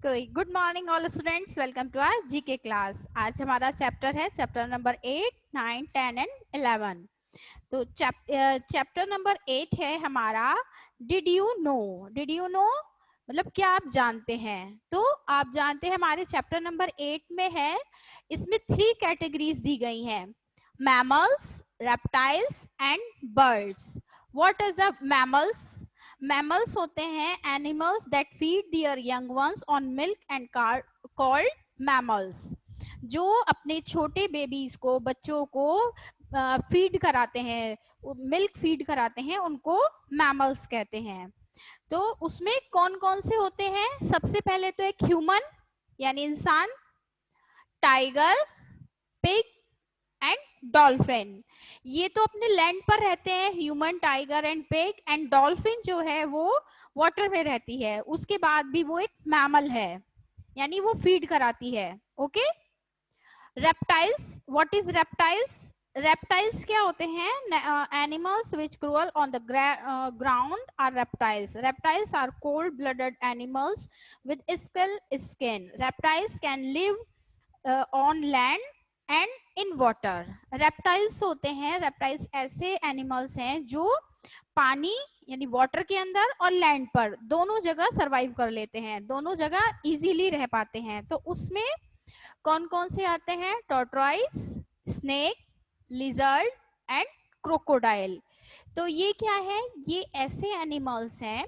कोई good morning all students, welcome to our GK class. आज हमारा चैप्टर है चैप्टर नंबर 8, 9, 10 एंड 11। तो चैप्टर नंबर 8 है हमारा did you know. Did you know मतलब क्या आप जानते हैं। तो आप जानते हैं हमारे चैप्टर नंबर 8 में है, इसमें 3 कैटेगरीज दी गई हैं, mammals, reptiles and birds. What is the mammals? Mammals होते हैं animals that feed their young ones on milk and called mammals. जो अपने छोटे बेबीज को, बच्चों को फीड कराते हैं, मिल्क फीड कराते हैं, उनको मैमल्स कहते हैं। तो उसमें कौन कौन से होते हैं? सबसे पहले तो एक ह्यूमन यानी इंसान, टाइगर, पिग एंड डॉल्फिन। ये तो अपने लैंड पर रहते हैं, human, tiger and pig. And dolphin जो है वो वाटर में रहती है, उसके बाद भी वो एक मैमल है, यानी वो फीड कराती है। Okay. Reptiles, what is reptiles? Reptiles क्या होते हैं? Animals which crawl on the ground are reptiles. Reptiles are cold blooded animals with scale skin. Reptiles can live on land and in water. Reptiles होते हैं, reptiles ऐसे animals हैं जो पानी यानी वाटर के अंदर और लैंड पर दोनों जगह सरवाइव कर लेते हैं, दोनों जगह इजीली रह पाते हैं। तो उसमें कौन कौन से आते हैं? Tortoise, snake, lizard and crocodile. तो ये क्या है? ये ऐसे एनिमल्स हैं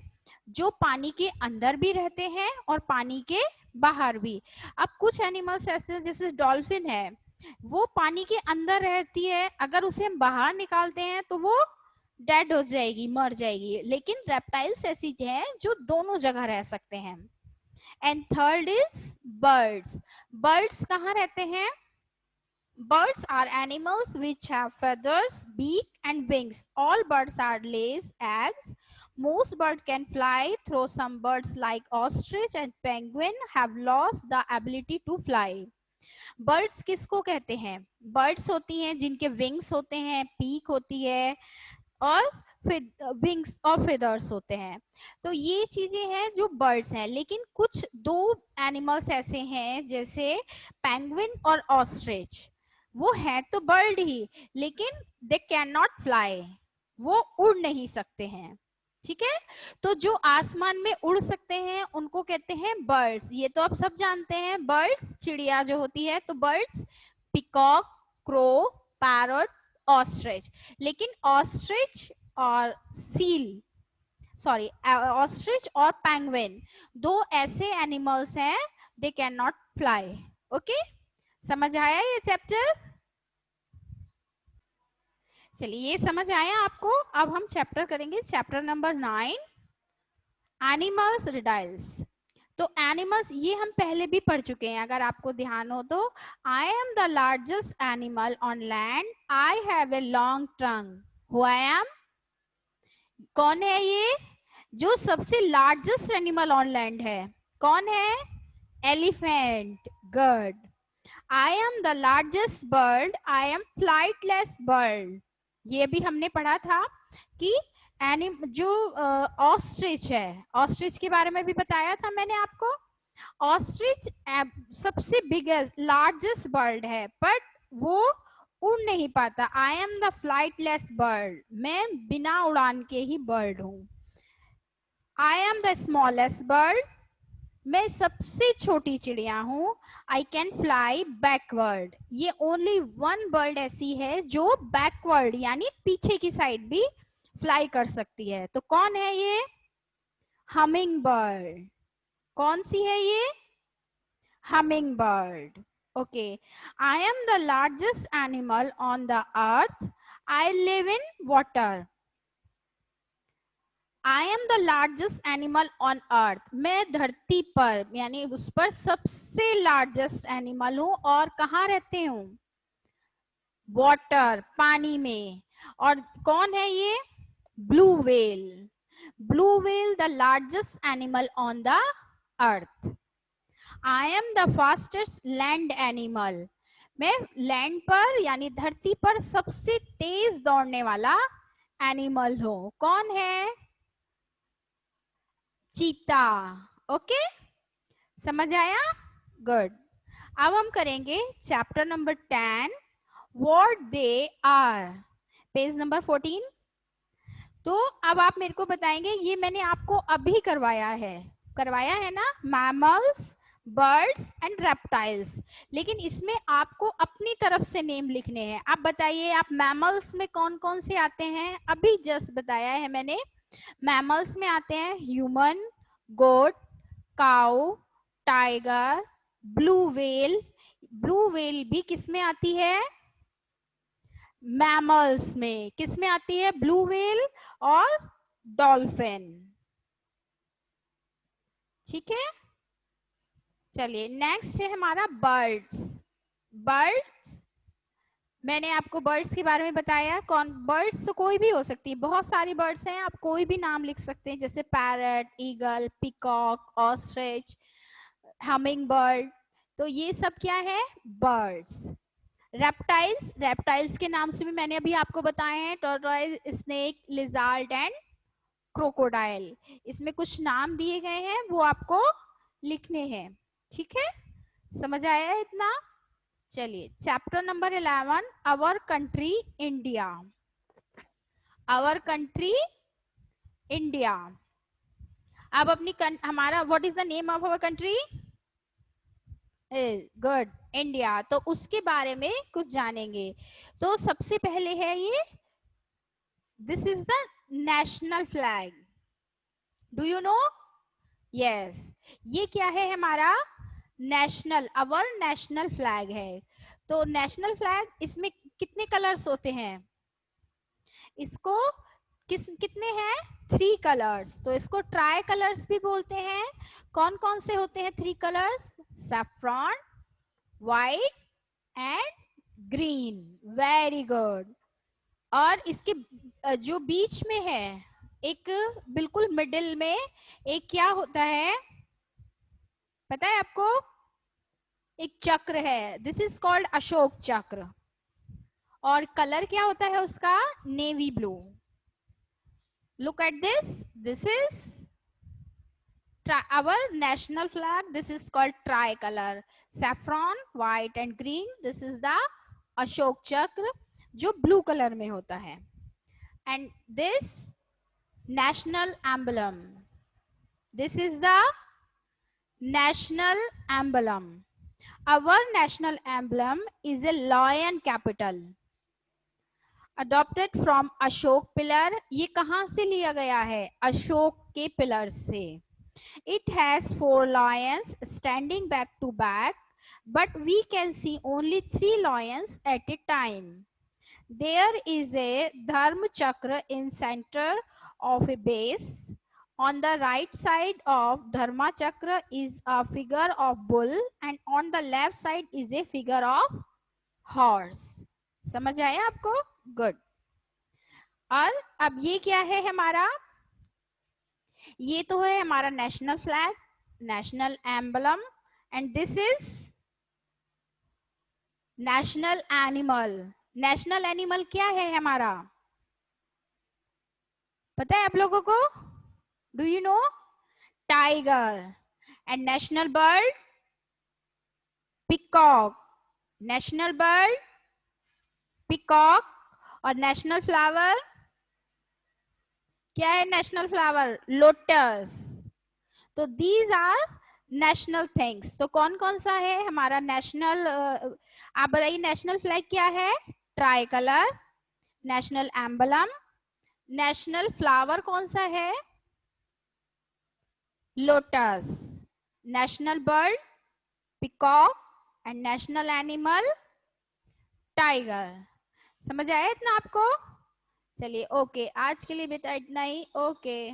जो पानी के अंदर भी रहते हैं और पानी के बाहर भी। अब कुछ एनिमल्स ऐसे हैं, जैसे डॉल्फिन है, वो पानी के अंदर रहती है, अगर उसे हम बाहर निकालते हैं तो वो डेड हो जाएगी, मर जाएगी। लेकिन रेप्टाइल्स ऐसी हैं जो दोनों जगह रह सकते हैं। And third is birds. Birds कहाँ रहते हैं? Birds are animals which have feathers, beak and wings. All birds are lays eggs. Most birds can fly, though some birds like ostrich and penguin have lost the ability to fly. Birds किसको कहते हैं? Birds होती हैं जिनके wings होते हैं, peak होती है और विंग्स और फेदर्स होते हैं। तो ये चीजें हैं जो बर्ड्स हैं। लेकिन कुछ दो एनिमल्स ऐसे हैं जैसे पेंगुइन और ऑस्ट्रिच, वो है तो बर्ड ही लेकिन दे कैन नॉट फ्लाई, वो उड़ नहीं सकते हैं। ठीक है। तो जो आसमान में उड़ सकते हैं उनको कहते हैं बर्ड्स। ये तो आप सब जानते हैं, बर्ड्स चिड़िया जो होती है। तो birds peacock, crow, parrot, ostrich. लेकिन ऑस्ट्रिच और सील, सॉरी ऑस्ट्रिच और पेंगुइन, दो ऐसे एनिमल्स हैं, they can not fly. Okay, समझ आया ये चैप्टर? चलिए, ये समझ आया आपको। अब हम चैप्टर करेंगे, चैप्टर नंबर 9, एनिमल्स रिडाइल्स। तो एनिमल्स ये हम पहले भी पढ़ चुके हैं, अगर आपको ध्यान हो तो। I am the largest animal on land, I have a long tongue, who I am? कौन है ये जो सबसे लार्जेस्ट एनिमल ऑन लैंड है? कौन है? Elephant. Good. I am the largest bird, I am flightless bird. ये भी हमने पढ़ा था कि जो ऑस्ट्रिच है, ऑस्ट्रिच के बारे में भी बताया था मैंने आपको। ऑस्ट्रिच सबसे बिगेस्ट लार्जेस्ट बर्ड है, बट वो उड़ नहीं पाता। I am the flightless bird, मैं बिना उड़ान के ही बर्ड हूँ। I am the smallest bird, मैं सबसे छोटी चिड़िया हूँ। आई कैन फ्लाई बैकवर्ड, ये ओनली वन बर्ड ऐसी है जो बैकवर्ड यानी पीछे की साइड भी फ्लाई कर सकती है। तो कौन है ये? Humming bird. कौन सी है ये? Humming bird. Okay. I am the largest animal on the earth, I live in water. I am the largest animal on earth, मैं धरती पर यानी उस पर सबसे लार्जेस्ट एनिमल हूं। और कहाँ रहते हूँ? वाटर, पानी में। और कौन है ये? Blue whale. Blue whale the largest animal on the earth. I am the fastest land animal, मैं लैंड पर यानी धरती पर सबसे तेज दौड़ने वाला एनिमल हूँ। कौन है? चीता। ओके, समझ आया? गुड। अब हम करेंगे chapter number 10 what they are, page number 14। तो अब आप मेरे को बताएंगे, ये मैंने आपको अभी करवाया है ना, मैमल्स, बर्ड्स एंड रेप्टाइल्स, लेकिन इसमें आपको अपनी तरफ से नेम लिखने हैं। आप बताइए, आप मैमल्स में कौन कौन से आते हैं? अभी जस्ट बताया है मैंने। मैमल्स में आते हैं human, goat, cow, tiger, blue whale. Blue whale भी किस में आती है? मैमल्स में। किस में आती है? ब्लू व्हेल और डॉल्फिन। ठीक है, चलिए नेक्स्ट है हमारा बर्ड्स। बर्ड्स, मैंने आपको बर्ड्स के बारे में बताया। कौन? बर्ड्स तो कोई भी हो सकती है, बहुत सारी बर्ड्स हैं, आप कोई भी नाम लिख सकते हैं, जैसे parrot, eagle, peacock, ostrich, humming bird. तो ये सब क्या है? बर्ड्स। रेप्टाइल्स, रेप्टाइल्स के नाम से भी मैंने अभी आपको बताए हैं, tortoise, snake, lizard and crocodile. इसमें कुछ नाम दिए गए हैं, वो आपको लिखने हैं। ठीक है, समझ आया है इतना? चलिए chapter number 11, our country India. Our country India. अब अपनी हमारा what is the name of our country? Good, India. तो उसके बारे में कुछ जानेंगे। तो सबसे पहले है ये, this is the national flag. Do you know? Yes, ये क्या है हमारा? नेशनल, अवर नेशनल फ्लैग है। तो नेशनल फ्लैग, इसमें कितने कलर्स होते हैं? इसको कितने हैं? 3 कलर्स। तो इसको ट्राई कलर्स भी बोलते हैं। कौन कौन से होते हैं 3 colours? Saffron, white and green. Very good. और इसके जो बीच में है, एक बिल्कुल मिडिल में एक क्या होता है, पता है आपको? एक चक्र है, दिस इज कॉल्ड अशोक चक्र। और कलर क्या होता है उसका? Navy blue. Look at this is our national flag. This is called tricolor. Saffron, white and green. This is the Ashok चक्र, जो ब्लू कलर में होता है। And this national emblem. This is the national emblem. Our national emblem is a lion capital. Adopted from Ashok pillar. ये कहाँ से लिया गया है? अशोक के पिलर से। It has 4 lions standing back to back, but we can see only 3 lions at a time. There is a Dharma Chakra in center of a base. On the right side of Dharma Chakra is a figure of bull, and on the left side is a figure of horse. समझ आया आपको? Good. और अब ये क्या है हमारा? ये तो है हमारा national flag, national emblem. And this is national animal. National animal क्या है हमारा? पता है आप लोगों को? Do you know? Tiger. And national bird? Peacock. National bird peacock. और नेशनल फ्लावर क्या है? National flower lotus. तो दीज आर नेशनल थिंग्स। तो कौन कौन सा है हमारा नेशनल? आप बताइए, नेशनल फ्लैग क्या है? Try colour. National emblem. National flower कौन सा है? Lotus. National bird peacock and national animal tiger. समझ आया इतना आपको? चलिए ओके, आज के लिए बेटा इतना ही। ओके।